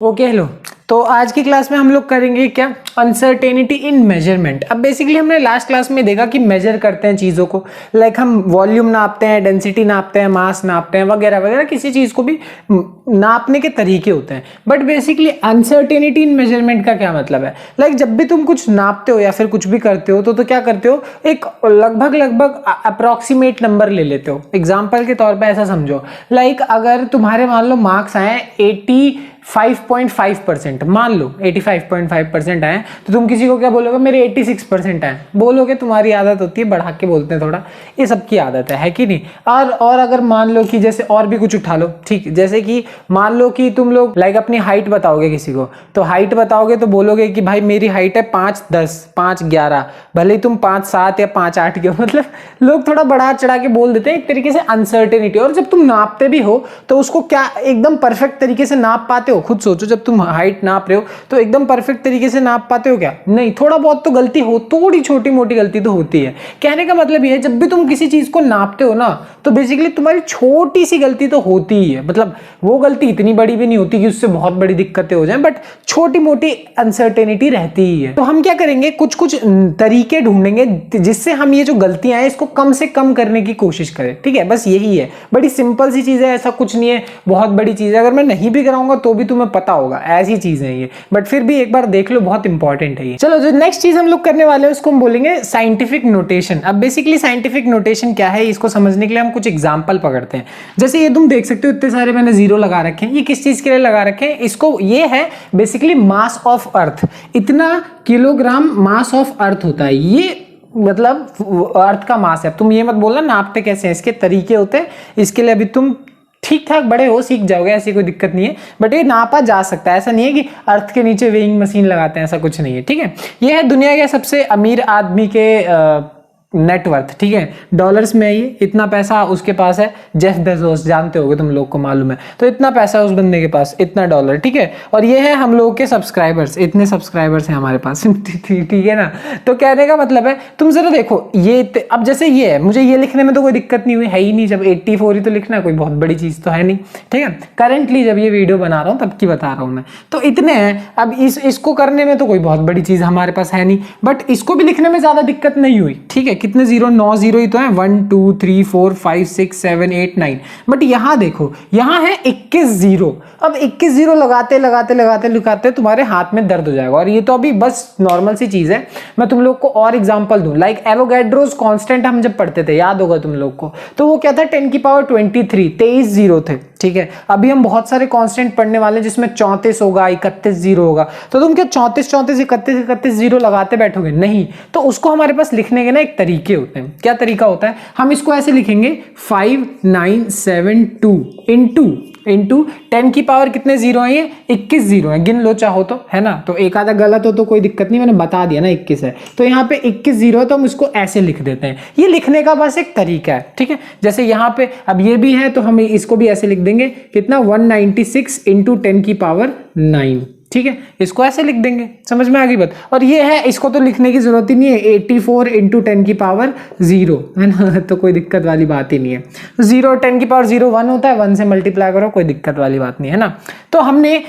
Okay hello. तो आज की क्लास में हम लोग करेंगे क्या, अनसर्टेनिटी इन मेजरमेंट। अब बेसिकली हमने लास्ट क्लास में देखा कि मेजर करते हैं चीज़ों को, लाइक हम वॉल्यूम नापते हैं, डेंसिटी नापते हैं, मास नापते हैं, वगैरह वगैरह। किसी चीज़ को भी नापने के तरीके होते हैं। But basically uncertainty in measurement का क्या मतलब है, लाइक जब भी तुम कुछ नापते हो या फिर कुछ भी करते हो तो क्या करते हो, एक लगभग अप्रोक्सीमेट नंबर ले लेते हो। एग्जाम्पल के तौर पे ऐसा समझो, लाइक अगर तुम्हारे मान लो मार्क्स आए 85.5%, मान लो 85.5% आए, तो तुम किसी को क्या बोलोगे, मेरे 86% आए बोलोगे। तुम्हारी आदत होती है, बढ़ा के बोलते हैं थोड़ा, ये सबकी आदत है कि नहीं। और अगर मान लो कि जैसे और भी कुछ उठा लो, ठीक, जैसे कि मान लो कि तुम लोग लाइक अपनी हाइट बताओगे किसी को, तो हाइट बताओगे तो बोलोगे कि भाई मेरी हाइट है 5'10", 5'11", भले ही तुम 5'7" या 5'8" के हो। मतलब लोग थोड़ा बढ़ा चढ़ा के बोल देते हैं, एक तरीके से अनसर्टेनिटी। और जब तुम नापते भी हो तो उसको क्या एकदम परफेक्ट तरीके से नाप पाते हो? खुद सोचो, जब तुम हाइट नाप रहे हो तो एकदम परफेक्ट तरीके से नाप पाते हो क्या? नहीं, थोड़ा बहुत तो गलती हो, थोड़ी छोटी मोटी गलती तो होती है। कहने का मतलब ये है, जब भी तुम किसी चीज को नापते हो ना, तो बेसिकली तुम्हारी छोटी सी गलती तो होती ही है। मतलब वो गलती इतनी बड़ी भी नहीं होती कि उससे बहुत बड़ी दिक्कतें हो जाएं, बट छोटी मोटी अनसर्टेनिटी रहती ही है। तो हम क्या करेंगे, कुछ कुछ तरीके ढूंढेंगे जिससे हम ये जो गलतियां हैं इसको कम से कम करने की कोशिश करें। ठीक है, बस यही है। बड़ी सिंपल सी चीज है, ऐसा कुछ नहीं है बहुत बड़ी चीज है। अगर मैं नहीं भी कराऊंगा तो भी तुम्हें पता होगा, ऐसी चीज है ये। बट फिर भी एक बार देख लो, बहुत इंपॉर्टेंट है ये। चलो, जो नेक्स्ट चीज हम लोग करने वाले हैं उसको हम बोलेंगे साइंटिफिक नोटेशन। अब बेसिकली साइंटिफिक नोटेशन क्या है, इसको समझने के लिए हम कुछ एग्जांपल पकड़ते हैं। जैसे ये तुम देख सकते हो, इतने सारे मैंने जीरो लगा रखे हैं। ये किस चीज के लिए लगा रखे हैं? इसको, ये है बेसिकली मास ऑफ अर्थ। इतना किलोग्राम मास ऑफ अर्थ होता है ये, मतलब अर्थ का मास है। तुम ये मत बोलना नापते कैसे हैं, इसके तरीके होते हैं। इसके लिए अभी तुम ठीक ठाक बड़े हो, सीख जाओगे, ऐसी कोई दिक्कत नहीं है। बट ये नापा जा सकता है, ऐसा नहीं है कि अर्थ के नीचे वेइंग मशीन लगाते हैं, ऐसा कुछ नहीं है। ठीक है, ये है दुनिया के सबसे अमीर आदमी के नेटवर्थ। ठीक है, डॉलर्स में ये इतना पैसा उसके पास है। जेफ बेजोस, जानते होगे तुम लोग को, मालूम है। तो इतना पैसा उस बंदे के पास, इतना डॉलर। ठीक है, और ये है हम लोगों के सब्सक्राइबर्स, इतने सब्सक्राइबर्स हैं हमारे पास। ठीक है ना। तो कहने का मतलब है, तुम जरा देखो ये, अब जैसे ये है, मुझे ये लिखने में तो कोई दिक्कत नहीं हुई है ही नहीं। जब 84 ही तो लिखना है, कोई बहुत बड़ी चीज तो है नहीं। ठीक है, करेंटली जब ये वीडियो बना रहा हूँ तब की बता रहा हूँ मैं। तो इतने हैं। अब इसको करने में तो कोई बहुत बड़ी चीज हमारे पास है नहीं, बट इसको भी लिखने में ज्यादा दिक्कत नहीं हुई। ठीक है, कितने जीरो, 9 जीरो ही तो है। 1 2 3 4 5 6 7 8 9। बट यहां देखो, यहां है 21 जीरो। अब 21 जीरो लगाते लगाते लगाते लगाते तुम्हारे हाथ में दर्द हो जाएगा। और ये तो अभी बस नॉर्मल सी चीज है। मैं तुम लोग को और एग्जांपल दूं, लाइक एवोगैड्रोस कांस्टेंट हम जब पढ़ते थे, याद होगा तुम लोग को, तो वो क्या था, 10 की पावर 23, 23 जीरो थे। ठीक है, अभी हम बहुत सारे कांस्टेंट पढ़ने वाले हैं जिसमें 34 होगा, 31 जीरो होगा। तो तुम क्या 34 34 31 31 जीरो लगाते बैठोगे? नहीं। तो उसको हमारे पास लिखने के ना एक तरीके होते हैं। क्या तरीका होता है? हम इसको ऐसे लिखेंगे 5972 इंटू 10 की पावर कितने जीरो है, ये 21 जीरो है। गिन लो चाहो तो, है ना। तो एक आधा गलत हो तो कोई दिक्कत नहीं, मैंने बता दिया ना 21 है। तो यहाँ पे 21 जीरो है, तो हम इसको ऐसे लिख देते हैं। ये लिखने का बस एक तरीका है। ठीक है, जैसे यहाँ पे अब ये भी है, तो हम इसको भी ऐसे लिख देंगे, कितना, 196 इंटू 10 की पावर 9। ठीक है, इसको ऐसे लिख देंगे। समझ में आ गई बात। और ये है, इसको तो लिखने की जरूरत ही नहीं है, 84 इंटू 10 की पावर 0, है ना। तो कोई दिक्कत वाली बात ही नहीं है। 0 10 की पावर 0 1 होता है, 1 से मल्टीप्लाई करो, कोई दिक्कत वाली बात नहीं है ना। तो हमने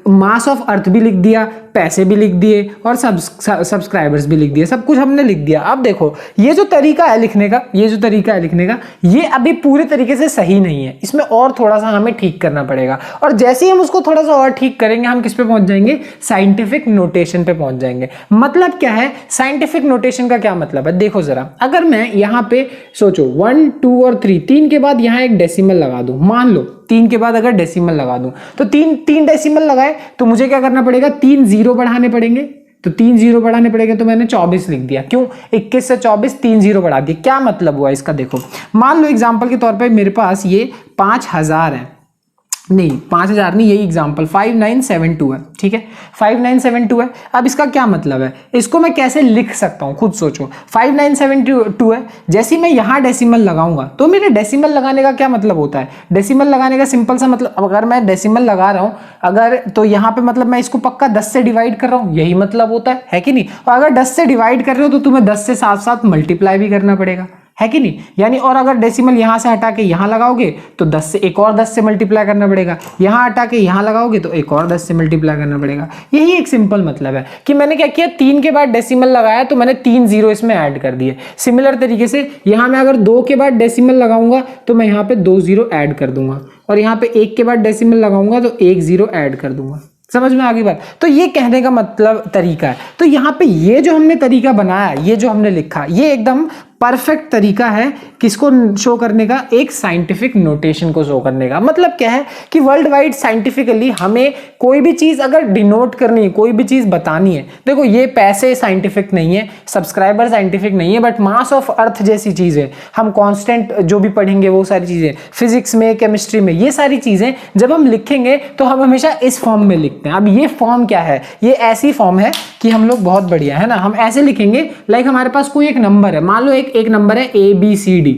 मास ऑफ अर्थ भी लिख दिया, पैसे भी लिख दिए, और सब्सक्राइबर्स भी लिख दिए, सब कुछ हमने लिख दिया। अब देखो, ये जो तरीका है लिखने का, ये अभी पूरे तरीके से सही नहीं है। इसमें और थोड़ा सा हमें ठीक करना पड़ेगा। और जैसे ही हम उसको थोड़ा सा और ठीक करेंगे, हम किस पे पहुंच जाएंगे, साइंटिफिक नोटेशन पे पहुंच जाएंगे। मतलब क्या है साइंटिफिक नोटेशन का? क्या मतलब है, देखो जरा। अगर मैं यहाँ पे सोचो 1 2 और 3, 3 के बाद यहाँ एक डेसिमल लगा दूं, मान लो 3 के बाद अगर डेसिमल लगा दूं, तो 3 डेसिमल लगाए तो मुझे क्या करना पड़ेगा, 3 जीरो बढ़ाने पड़ेंगे। तो 3 जीरो बढ़ाने पड़ेंगे, तो मैंने 24 लिख दिया। क्यों? 21 से 24, 3 जीरो बढ़ा दिए। क्या मतलब हुआ इसका? देखो, मान लो एग्जांपल के तौर पे मेरे पास ये 5000 है, नहीं 5000 नहीं, यही एग्जांपल 5972 है। ठीक है, 5972 है। अब इसका क्या मतलब है, इसको मैं कैसे लिख सकता हूं, खुद सोचो। 5972 है, जैसे मैं यहां डेसिमल लगाऊंगा, तो मेरे डेसिमल लगाने का क्या मतलब होता है? डेसिमल लगाने का सिंपल सा मतलब, अगर मैं डेसिमल लगा रहा हूं अगर, तो यहां पे मतलब मैं इसको पक्का 10 से डिवाइड कर रहा हूं, यही मतलब होता है कि नहीं। और अगर 10 से डिवाइड कर रहे हो तो तुम्हें 10 से साथ साथ मल्टीप्लाई भी करना पड़ेगा, है कि नहीं। यानी और अगर डेसिमल यहाँ से हटा के यहाँ लगाओगे तो 10 से एक और 10 से मल्टीप्लाई करना पड़ेगा, यहाँ हटा के यहाँ लगाओगे तो एक और 10 से मल्टीप्लाई करना पड़ेगा। यही एक सिंपल मतलब है कि मैंने क्या किया, 3 के बाद डेसिमल लगाया तो मैंने 3 जीरो इसमें ऐड कर दिए। सिमिलर तरीके से यहाँ मैं अगर 2 के बाद डेसिमल लगाऊंगा तो मैं यहाँ पे 2 जीरो ऐड कर दूंगा, और यहाँ पे 1 के बाद डेसिमल लगाऊंगा तो 1 जीरो ऐड कर दूंगा। समझ में आ गई बात। तो ये कहने का मतलब तरीका है। तो यहाँ पे ये जो हमने तरीका बनाया, ये जो हमने लिखा, ये एकदम परफेक्ट तरीका है किसको शो करने का, एक साइंटिफिक नोटेशन को शो करने का। मतलब क्या है कि वर्ल्ड वाइड साइंटिफिकली हमें कोई भी चीज अगर डिनोट करनी है, कोई भी चीज बतानी है, देखो ये पैसे साइंटिफिक नहीं है, सब्सक्राइबर साइंटिफिक नहीं है, बट मास ऑफ अर्थ जैसी चीज है। हम कांस्टेंट जो भी पढ़ेंगे वो सारी चीजें, फिजिक्स में, केमिस्ट्री में, ये सारी चीजें जब हम लिखेंगे तो हम हमेशा इस फॉर्म में लिखते हैं। अब ये फॉर्म क्या है, ये ऐसी फॉर्म है कि हम लोग बहुत बढ़िया है ना, हम ऐसे लिखेंगे लाइक हमारे पास कोई एक नंबर है, मान लो एक नंबर है ABCD,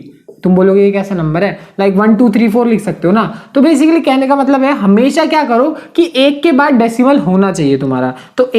तुम बोलोगे ये कैसा नंबर है, लाइक 1 2 3 4 लिख सकते हो ना। तो बेसिकली कहने का मतलब है हमेशा क्या करो कि 1 के बाद डेसिमल होना चाहिए तुम्हारा, तो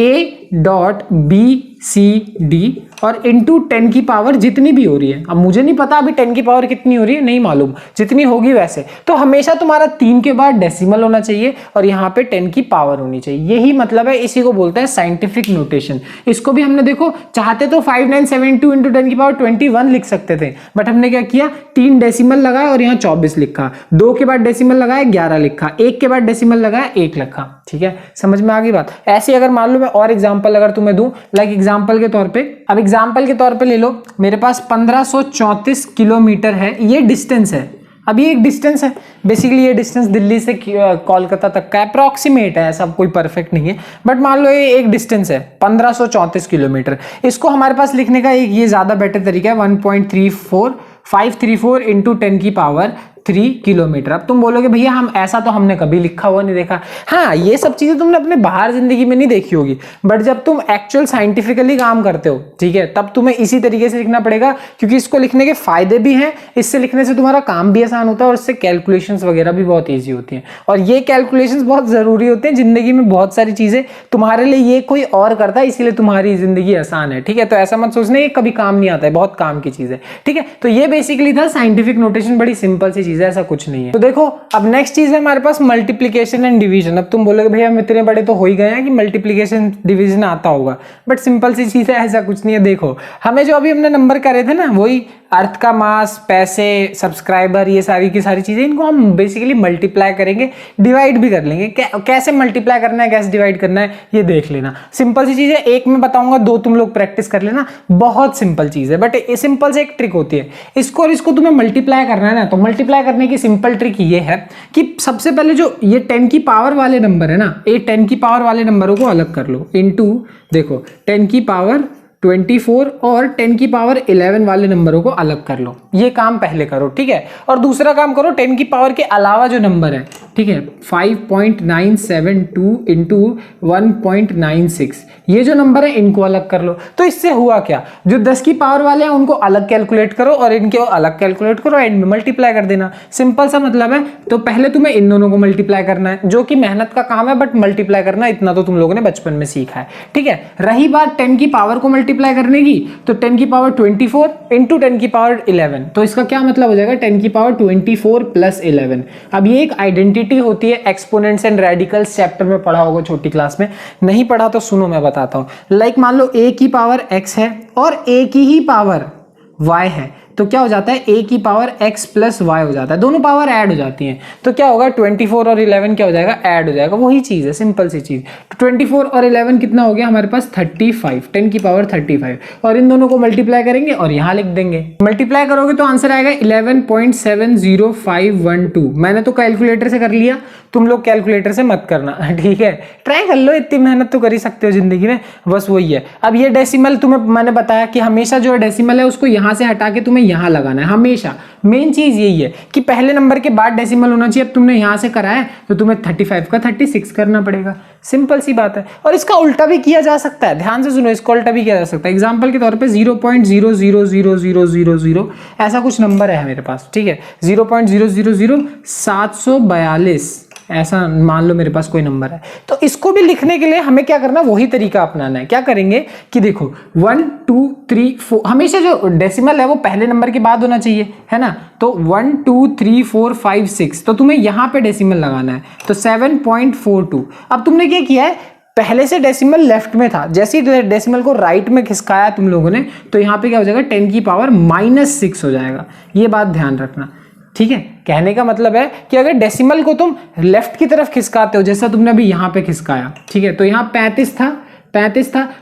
A.BCD और इंटू 10 की पावर जितनी भी हो रही है। अब मुझे नहीं पता अभी 10 की पावर कितनी हो रही है, नहीं मालूम, जितनी होगी वैसे, तो हमेशा तुम्हारा 3 के बाद डेसिमल होना चाहिए और यहाँ पे 10 की पावर होनी चाहिए। यही मतलब है, इसी को बोलते हैं साइंटिफिक नोटेशन। इसको भी हमने देखो चाहते तो 5972 इंटू 10 की पावर 21 लिख सकते थे, बट हमने क्या किया, 3 डेसिमल लगाया और यहाँ 24 लिखा, 2 के बाद डेसिमल लगाया 11 लिखा, 1 के बाद डेसिमल लगाया 1 लिखा। ठीक है, समझ में आ गई बात। ऐसे अगर मान लो मैं और एग्जांपल अगर तुम्हें दूं, लाइक एग्जांपल के तौर पे, अब एग्जांपल के तौर पे ले लो, मेरे पास 1534 किलोमीटर है, ये डिस्टेंस है। अब ये एक डिस्टेंस है, बेसिकली ये डिस्टेंस दिल्ली से कोलकाता तक का अप्रॉक्सीमेट है, ऐसा कोई परफेक्ट नहीं है, बट मान लो ये एक डिस्टेंस है 1534 किलोमीटर। इसको हमारे पास लिखने का एक ये ज्यादा बेटर तरीका है, 1.534 इंटू 10 की पावर 3 किलोमीटर। अब तुम बोलोगे भैया हम ऐसा तो हमने कभी लिखा हुआ नहीं देखा। हाँ, ये सब चीजें तुमने अपने बाहर जिंदगी में नहीं देखी होगी, बट जब तुम एक्चुअल साइंटिफिकली काम करते हो, ठीक है, तब तुम्हें इसी तरीके से लिखना पड़ेगा, क्योंकि इसको लिखने के फायदे भी हैं, इससे लिखने से तुम्हारा काम भी आसान होता है और इससे कैलकुलेशंस वगैरह भी बहुत ईजी होती हैं। और ये कैलकुलेशंस बहुत जरूरी होते हैं जिंदगी में, बहुत सारी चीजें तुम्हारे लिए ये कोई और करता है, इसीलिए तुम्हारी जिंदगी आसान है। ठीक है, तो ऐसा मत सोचना ये कभी काम नहीं आता है, बहुत काम की चीज है। ठीक है, तो ये बेसिकली था साइंटिफिक नोटेशन, बड़ी सिंपल सी चीज है, ऐसा कुछ नहीं है। तो देखो अब नेक्स्ट चीज है हमारे पास मल्टीप्लिकेशन एंड डिवीजन। अब तुम बोलोगे भैया हम इतने बड़े तो हो ही गए हैं कि मल्टीप्लिकेशन डिवीजन आता होगा, बट सिंपल सी चीज है, ऐसा कुछ नहीं है। देखो हमें जो अभी हमने नंबर करे थे ना, वही अर्थ का मास, पैसे, सब्सक्राइबर, ये सारी की सारी चीजें, इनको हम बेसिकली मल्टीप्लाई करेंगे, डिवाइड भी कर लेंगे। कैसे मल्टीप्लाई करना है, कैसे डिवाइड करना है, ये देख लेना। सिंपल सी चीज है, एक मैं बताऊंगा, 2 तुम लोग प्रैक्टिस कर लेना। बहुत सिंपल चीज है, बट सिंपल से एक ट्रिक होती है, इसको और इसको तुम्हें मल्टीप्लाई करना है ना, तो मल्टीप्लाई करने की सिंपल ट्रिक ये है कि सबसे पहले जो ये 10 की पावर वाले नंबर है ना, ये 10 की पावर वाले नंबरों को अलग कर लो, इनटू देखो 10 की पावर 24 और 10 की पावर 11 वाले नंबरों को अलग कर लो। ये काम पहले करो, ठीक है। और दूसरा काम करो, 10 की पावर के अलावा जो नंबर है, ठीक है, 5.972 इंटू 1.96, ये जो नंबर है इनको अलग कर लो। तो इससे हुआ क्या, जो 10 की पावर वाले हैं उनको अलग कैलकुलेट करो और इनके अलग कैलकुलेट करो, एंड में मल्टीप्लाई कर देना। सिंपल सा मतलब है। तो पहले तुम्हें इन दोनों को मल्टीप्लाई करना है, जो कि मेहनत का काम है, बट मल्टीप्लाई करना इतना तो तुम लोगों ने बचपन में सीखा है, ठीक है। रही बात 10 की पावर को मल्टीप्लाई करने की, तो 10 की पावर 24 इंटू 10 की पावर 11, तो इसका क्या मतलब हो जाएगा, 10 की पावर 24 प्लस 11। अब ये एक आइडेंटिटी होती है, एक्सपोनेंट्स एंड रेडिकल्स चैप्टर में पढ़ा होगा छोटी क्लास में, नहीं पढ़ा तो सुनो मैं बताता हूं। लाइक मान लो a की पावर x है और a की ही पावर y है, तो क्या हो जाता है, a की पावर x प्लस y हो जाता है, दोनों पावर ऐड हो जाती हैं। तो क्या होगा, 24 और 11 क्या हो जाएगा, ऐड हो जाएगा। वही चीज है, सिंपल सी चीज। तो 24 और 11 कितना हो गया हमारे पास, 35, 10 की पावर 35, और इन दोनों को मल्टीप्लाई करेंगे और यहाँ लिख देंगे। मल्टीप्लाई करोगे तो आंसर आएगा 11.70512। मैंने तो कैलकुलेटर से कर लिया, तुम लोग कैलकुलेटर से मत करना, ठीक है। ट्राई कर लो, इतनी मेहनत तो कर ही सकते हो जिंदगी में, बस वही है। अब ये डेसिमल तुम्हें मैंने बताया कि हमेशा जो डेसिमल है उसको यहाँ से हटा के तुम्हें यहाँ लगाना है, हमेशा। मेन चीज यही है कि पहले नंबर के बाद डेसिमल होना चाहिए। अब तुमने यहाँ से करा है तो तुम्हें 35 का 36 करना पड़ेगा, सिंपल सी बात है। और इसका उल्टा भी किया जा सकता है, ध्यान से सुनो, इसका उल्टा भी किया जा सकता है। एग्जाम्पल के तौर पे 0.0000000 ऐसा कुछ नंबर है मेरे पास, ठीक है, 0.0000742, ऐसा मान लो मेरे पास कोई नंबर है, तो इसको भी लिखने के लिए हमें क्या करना है, वही तरीका अपनाना है। क्या करेंगे कि देखो 1 2 3 4, हमेशा जो डेसिमल है वो पहले नंबर के बाद होना चाहिए, है ना। तो 1 2 3 4 5 6, तो तुम्हें यहां पे डेसिमल लगाना है, तो 7.42। अब तुमने क्या किया है, पहले से डेसिमल लेफ्ट में था, जैसे ही डेसिमल को राइट में खिसकाया तुम लोगों ने, तो यहाँ पे क्या हो जाएगा, 10 की पावर -6 हो जाएगा। ये बात ध्यान रखना, ठीक है। कहने का मतलब है कि अगर डेसिमल को तुम लेफ्ट की तरफ खिसकाते हो, जैसा तुमने अभी यहाँ पे खिसकाया, ठीक है, तो यहाँ 35 था,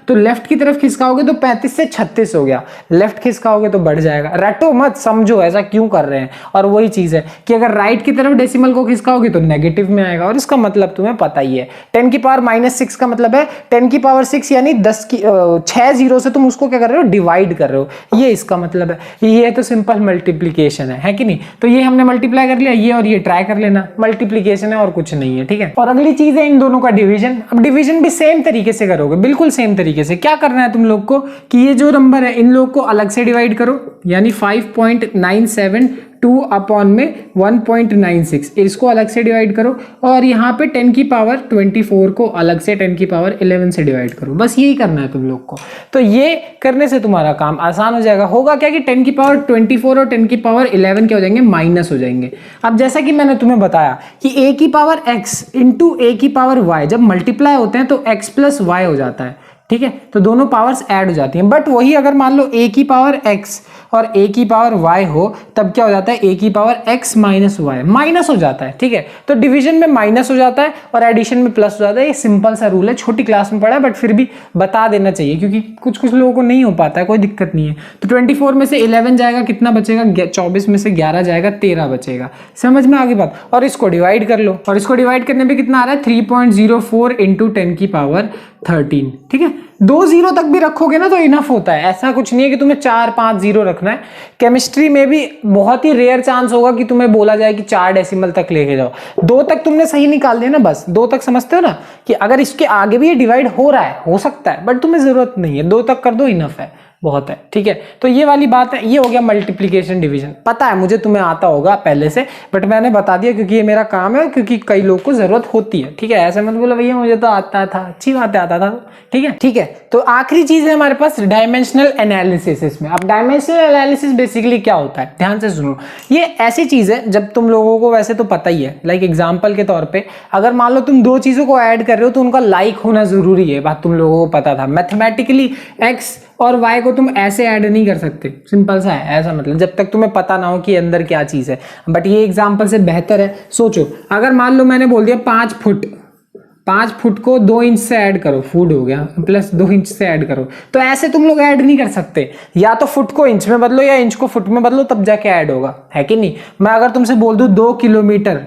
तो लेफ्ट की तरफ खिसकाओगे तो 35 से 36 हो गया, लेफ्ट खिसकाओगे तो बढ़ जाएगा। रटो मत, समझो ऐसा क्यों कर रहे हैं। और वही चीज है कि अगर राइट की तरफ डेसिमल को खिसकाओगे तो नेगेटिव में आएगा, और इसका मतलब तुम्हें पता ही है। 10 की पावर -6 का मतलब है 10 की पावर 6, यानी 6 जीरो से तुम उसको क्या कर रहे हो, डिवाइड कर रहे हो, ये इसका मतलब है। ये तो सिंपल मल्टीप्लीकेशन है कि नहीं। तो ये हमने मल्टीप्लाई कर लिया, ये और ये ट्राई कर लेना, मल्टीप्लीकेशन है और कुछ नहीं है, ठीक है। और अगली चीज है इन दोनों का डिवीजन। अब डिवीजन भी सेम तरीके से करोगे, बिल्कुल सेम तरीके से। क्या करना है तुम लोग को कि ये जो नंबर है इन लोग को अलग से डिवाइड करो, यानी 5.972 अपॉन में 1.96, इसको अलग से डिवाइड करो, और यहाँ पे 10 की पावर 24 को अलग से 10 की पावर 11 से डिवाइड करो। बस यही करना है तुम लोग को। तो ये करने से तुम्हारा काम आसान हो जाएगा। होगा क्या कि 10 की पावर 24 और 10 की पावर 11 क्या हो जाएंगे, माइनस हो जाएंगे। अब जैसा कि मैंने तुम्हें बताया कि a की पावर x इंटू a की पावर y जब मल्टीप्लाई होते हैं तो x प्लस y हो जाता है, ठीक है। तो दोनों पावर्स ऐड हो जाती हैं। बट वही अगर मान लो a की पावर x और a की पावर y हो, तब क्या हो जाता है, a की power x minus y, minus हो जाता है, ठीक है। तो डिवीजन में माइनस हो जाता है और एडिशन में प्लस हो जाता है। ये सिंपल सा रूल है, छोटी क्लास में पढ़ा है, बट फिर भी बता देना चाहिए, क्योंकि कुछ कुछ लोगों को नहीं हो पाता है, कोई दिक्कत नहीं है। तो 24 में से 11 जाएगा, कितना बचेगा, 24 में से 11 जाएगा, 13 बचेगा। समझ में आ गई बात। और इसको डिवाइड कर लो, और इसको डिवाइड करने पे कितना आ रहा है, 3.04 इंटू 10 की पावर 13, ठीक है। 2 जीरो तक भी रखोगे ना तो इनफ होता है, ऐसा कुछ नहीं है कि तुम्हें 4-5 जीरो रखना है। केमिस्ट्री में भी बहुत ही रेयर चांस होगा कि तुम्हें बोला जाए कि 4 डेसिमल तक लेके जाओ। 2 तक तुमने सही निकाल दिया ना, बस 2 तक समझते हो ना, कि अगर इसके आगे भी ये डिवाइड हो रहा है, हो सकता है, बट तुम्हें जरूरत नहीं है, 2 तक कर दो, इनफ है, बहुत है, ठीक है। तो ये वाली बात है, ये हो गया मल्टीप्लिकेशन डिवीजन। पता है मुझे तुम्हें आता होगा पहले से, बट मैंने बता दिया क्योंकि ये मेरा काम है, क्योंकि कई लोग को जरूरत होती है, ठीक है। ऐसे मत बोलो भैया मुझे तो आता था, अच्छी बात है, आता था, ठीक है, ठीक है। तो आखिरी चीज है हमारे पास डायमेंशनल एनालिसिस। इसमें अब डायमेंशनल एनालिसिस बेसिकली क्या होता है, ध्यान से सुनो। ये ऐसी चीज है जब तुम लोगों को वैसे तो पता ही है, लाइक एग्जाम्पल के तौर पर अगर मान लो तुम 2 चीजों को ऐड कर रहे हो तो उनका लाइक होना जरूरी है, बात तुम लोगों को पता था। मैथमेटिकली एक्स और y को तुम ऐसे ऐड नहीं कर सकते, सिंपल सा है, ऐसा मतलब जब तक तुम्हें पता ना हो कि अंदर क्या चीज है। बट ये एग्जांपल से बेहतर है। सोचो अगर मान लो मैंने बोल दिया 5 फुट, 5 फुट को 2 इंच से ऐड करो, फुट हो गया, प्लस 2 इंच से ऐड करो, तो ऐसे तुम लोग ऐड नहीं कर सकते। या तो फुट को इंच में बदलो या इंच को फुट में बदलो, तब जाके ऐड होगा, है कि नहीं। मैं अगर तुमसे बोल दूं 2 किलोमीटर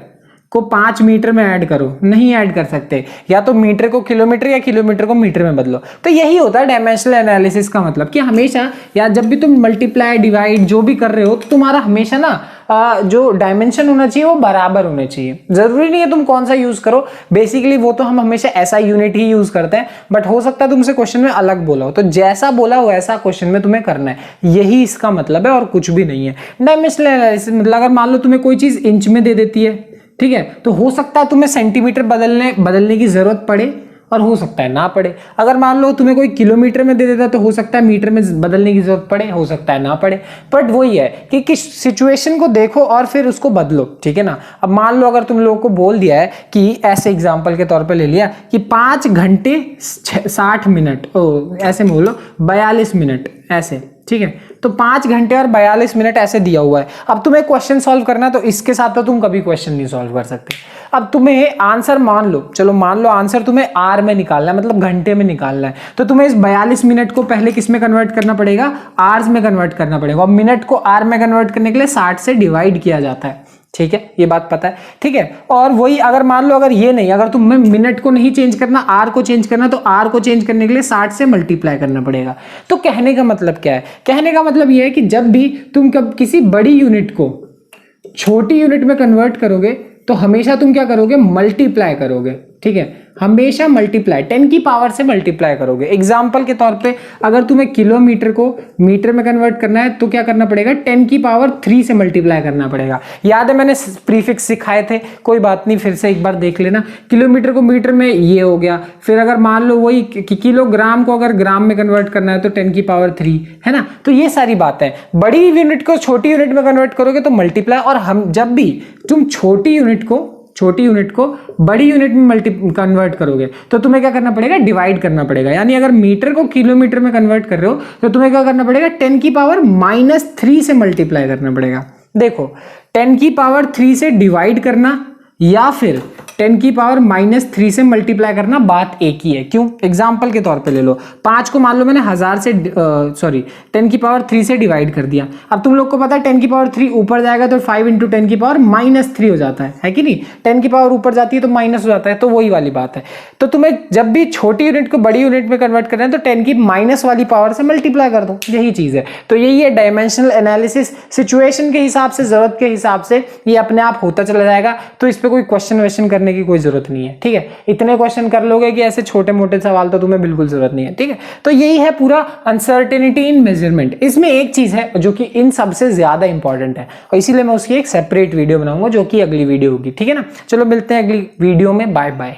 को 5 मीटर में ऐड करो, नहीं ऐड कर सकते। या तो मीटर को किलोमीटर या किलोमीटर को मीटर में बदलो। तो यही होता है डायमेंशनल एनालिसिस का मतलब, कि हमेशा या जब भी तुम मल्टीप्लाई डिवाइड जो भी कर रहे हो, तो तुम्हारा हमेशा ना जो डायमेंशन होना चाहिए वो बराबर होने चाहिए। जरूरी नहीं है तुम कौन सा यूज करो, बेसिकली वो तो हम हमेशा ऐसा यूनिट ही यूज करते हैं, बट हो सकता है तुमसे क्वेश्चन में अलग बोला हो, तो जैसा बोला हो वैसा क्वेश्चन में तुम्हें करना है, यही इसका मतलब है और कुछ भी नहीं है। डायमेंशनल एनालिसिस मतलब अगर मान लो तुम्हें कोई चीज इंच में दे देती है, ठीक है, तो हो सकता है तुम्हें सेंटीमीटर बदलने की जरूरत पड़े और हो सकता है ना पड़े। अगर मान लो तुम्हें कोई किलोमीटर में दे देता है तो हो सकता है मीटर में बदलने की जरूरत पड़े, हो सकता है ना पड़े। बट वही है कि किस सिचुएशन को देखो और फिर उसको बदलो, ठीक है ना। अब मान लो अगर तुम लोगों को बोल दिया है कि ऐसे एग्जाम्पल के तौर पे ले लिया कि 5 घंटे 60 मिनट, ऐसे बोलो 42 मिनट, ऐसे, ठीक है। तो 5 घंटे और 42 मिनट ऐसे दिया हुआ है। अब तुम्हें क्वेश्चन सॉल्व करना है, तो इसके साथ तो तुम कभी क्वेश्चन नहीं सॉल्व कर सकते। अब तुम्हें आंसर मान लो, चलो मान लो आंसर तुम्हें आर में निकालना है, मतलब घंटे में निकालना है, तो तुम्हें इस 42 मिनट को पहले किस में कन्वर्ट करना पड़ेगा, आर्स में कन्वर्ट करना पड़ेगा। और मिनट को आर में कन्वर्ट करने के लिए 60 से डिवाइड किया जाता है, ठीक है, ये बात पता है, ठीक है। और वही अगर मान लो अगर ये नहीं, अगर तुम्हें मिनट को नहीं चेंज करना, आर को चेंज करना, तो आर को चेंज करने के लिए 60 से मल्टीप्लाई करना पड़ेगा। तो कहने का मतलब क्या है, कहने का मतलब ये है कि जब भी तुम किसी बड़ी यूनिट को छोटी यूनिट में कन्वर्ट करोगे तो हमेशा तुम क्या करोगे, मल्टीप्लाई करोगे, ठीक है। हमेशा मल्टीप्लाई 10 की पावर से मल्टीप्लाई करोगे। एग्जाम्पल के तौर पे अगर तुम्हें किलोमीटर को मीटर में कन्वर्ट करना है तो क्या करना पड़ेगा, 10 की पावर 3 से मल्टीप्लाई करना पड़ेगा। याद है मैंने प्रीफिक्स सिखाए थे, कोई बात नहीं फिर से एक बार देख लेना। किलोमीटर को मीटर में ये हो गया, फिर अगर मान लो वही किलोग्राम को अगर ग्राम में कन्वर्ट करना है तो 10 की पावर 3 है ना। तो ये सारी बात है। बड़ी यूनिट को छोटी यूनिट में कन्वर्ट करोगे तो मल्टीप्लाई, और हम जब भी तुम छोटी यूनिट को बड़ी यूनिट में कन्वर्ट करोगे तो तुम्हें क्या करना पड़ेगा, डिवाइड करना पड़ेगा। यानी अगर मीटर को किलोमीटर में कन्वर्ट कर रहे हो तो तुम्हें क्या करना पड़ेगा, 10 की पावर -3 से मल्टीप्लाई करना पड़ेगा। देखो 10 की पावर 3 से डिवाइड करना या फिर 10 की पावर -3 से मल्टीप्लाई करना, बात एक ही है। क्यों? एग्जाम्पल के तौर पे ले लो, 5 को मान लो मैंने 1000 से 10 की पावर 3 से डिवाइड कर दिया। अब तुम लोग को पता है 10 की पावर 3 ऊपर जाएगा तो 5 × 10 की पावर -3 हो जाता है कि नहीं। 10 की पावर ऊपर जाती है तो माइनस हो जाता है, तो वही वाली बात है। तो तुम्हें जब भी छोटी यूनिट को बड़ी यूनिट में कन्वर्ट करना है तो 10 की माइनस वाली पावर से मल्टीप्लाई कर दो, यही चीज है। तो यही है डायमेंशनल एनालिसिस, सिचुएशन के हिसाब से, जरूरत के हिसाब से ये अपने आप होता चला जाएगा। तो इस पे कोई क्वेश्चन करने की कोई जरूरत नहीं है, ठीक है। इतने क्वेश्चन कर लोगे कि ऐसे छोटे मोटे सवाल तो तुम्हें बिल्कुल जरूरत नहीं है, ठीक है। तो यही है पूरा अनसर्टेनिटी इन मेजरमेंट। इसमें एक चीज है जो कि इन सबसे ज्यादा इंपॉर्टेंट है और इसीलिए मैं उसकी एक सेपरेट वीडियो बनाऊंगा जो कि अगली वीडियो होगी, ठीक है ना। चलो मिलते हैं अगली वीडियो में, बाय बाय।